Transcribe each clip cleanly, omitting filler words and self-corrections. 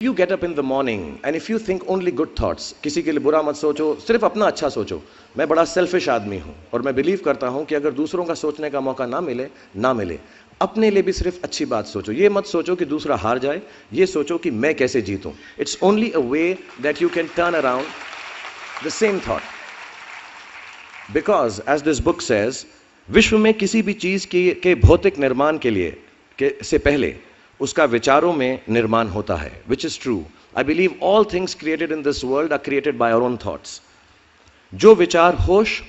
You get up in the morning and if you think only good thoughts, किसी के लिए बुरा मत सोचो, सिर्फ अपना अच्छा सोचो। मैं बड़ा सेल्फिश आदमी हूं और मैं बिलीव करता हूं कि अगर दूसरों का सोचने का मौका ना मिले, अपने लिए भी सिर्फ अच्छी बात सोचो। ये मत सोचो कि दूसरा हार जाए, ये सोचो कि मैं कैसे जीतूं। It's only a way that you can turn around the same thought, because as this book says, विश्व में किसी भी चीज के भौतिक निर्माण के लिए से पहले उसका विचारों में निर्माण होता है, which is true. I believe all things created in this world are created by our own thoughts. जो विचार होश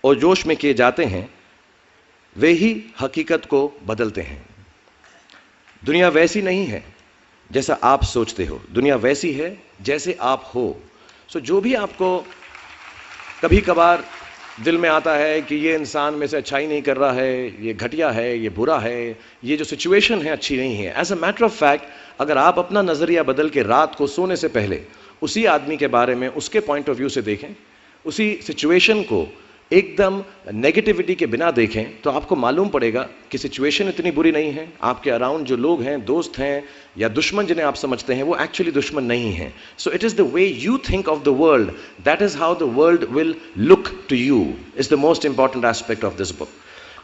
और जोश में किए जाते हैं वे ही हकीकत को बदलते हैं। दुनिया वैसी नहीं है जैसा आप सोचते हो, दुनिया वैसी है जैसे आप हो। सो जो भी आपको कभी कभार दिल में आता है कि ये इंसान में से अच्छाई नहीं कर रहा है, ये घटिया है, ये बुरा है, ये जो सिचुएशन है अच्छी नहीं है, as a matter of fact अगर आप अपना नजरिया बदल के रात को सोने से पहले उसी आदमी के बारे में उसके पॉइंट ऑफ व्यू से देखें, उसी सिचुएशन को एकदम नेगेटिविटी के बिना देखें, तो आपको मालूम पड़ेगा कि सिचुएशन इतनी बुरी नहीं है। आपके अराउंड जो लोग हैं, दोस्त हैं या दुश्मन जिन्हें आप समझते हैं, वो एक्चुअली दुश्मन नहीं हैं। So it is the way you think of the world, that is how the world will look to you, is the most important aspect of this book.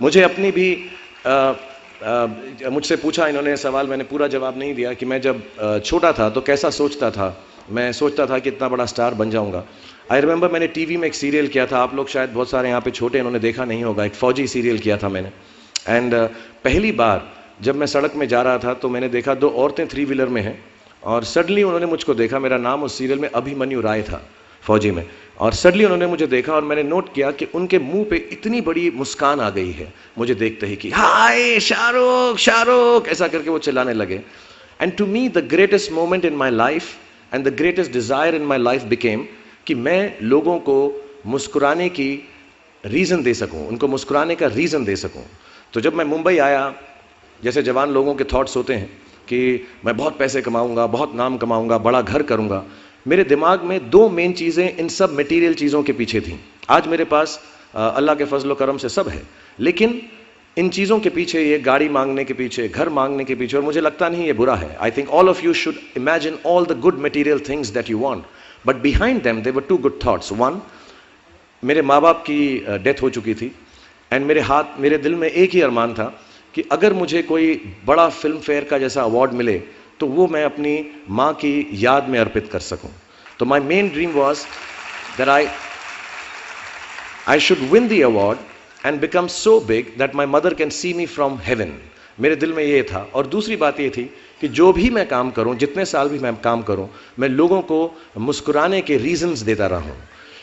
मुझे अपनी भी मुझसे पूछा इन्होंने सवाल, मैंने पूरा जवाब नहीं दिया कि मैं जब छोटा था तो कैसा सोचता था। मैं सोचता था कि इतना बड़ा स्टार बन जाऊंगा। आई रिमेंबर मैंने टीवी में एक सीरियल किया था, आप लोग शायद बहुत सारे यहाँ पे छोटे इन्होंने देखा नहीं होगा, एक फौजी सीरियल किया था मैंने। एंड पहली बार जब मैं सड़क में जा रहा था तो मैंने देखा दो औरतें 3 व्हीलर में हैं और सडनली उन्होंने मुझको देखा। मेरा नाम उस सीरियल में अभिमन्यु राय था फौजी में, और सडनली उन्होंने मुझे देखा और मैंने नोट किया कि उनके मुंह पे इतनी बड़ी मुस्कान आ गई है मुझे देखते ही कि हाय शाहरुख शाहरुख, ऐसा करके वो चिल्लाने लगे। And to me the greatest moment in my life and the greatest desire in my life became कि मैं लोगों को मुस्कुराने की रीज़न दे सकूं, उनको मुस्कुराने का रीज़न दे सकूं। तो जब मैं मुंबई आया, जैसे जवान लोगों के थॉट्स होते हैं कि मैं बहुत पैसे कमाऊंगा, बहुत नाम कमाऊंगा, बड़ा घर करूंगा, मेरे दिमाग में 2 मेन चीज़ें इन सब मटेरियल चीज़ों के पीछे थी। आज मेरे पास अल्लाह के फजल करम से सब है, लेकिन इन चीज़ों के पीछे, ये गाड़ी मांगने के पीछे, घर मांगने के पीछे, और मुझे लगता नहीं ये बुरा है। I think all of you should imagine all the good material things that you want, but behind them there were 2 good thoughts. One, मेरे माँ बाप की डेथ हो चुकी थी एंड मेरे दिल में एक ही अरमान था कि अगर मुझे कोई बड़ा फिल्म फेयर का जैसा अवार्ड मिले तो वो मैं अपनी माँ की याद में अर्पित कर सकूं। तो my main dream was that I should win the award and become so big that my mother can see me from heaven. मेरे दिल में ये था। और दूसरी बात ये थी कि जो भी मैं काम करूं, जितने साल भी मैं काम करूं, मैं लोगों को मुस्कुराने के रीजंस देता रहूं।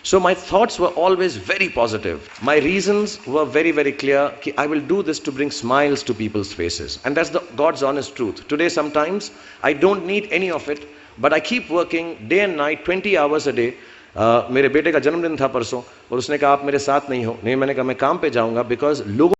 So my thoughts were always very positive. My reasons were very, very clear कि I will do this to bring smiles to people's faces. And that's the God's honest truth. Today sometimes I don't need any of it, but I keep working day and night, 20 hours a day. मेरे बेटे का जन्मदिन था परसों और उसने कहा आप मेरे साथ नहीं हो। नहीं, मैंने कहा मैं काम पे जाऊंगा, बिकॉज लोगों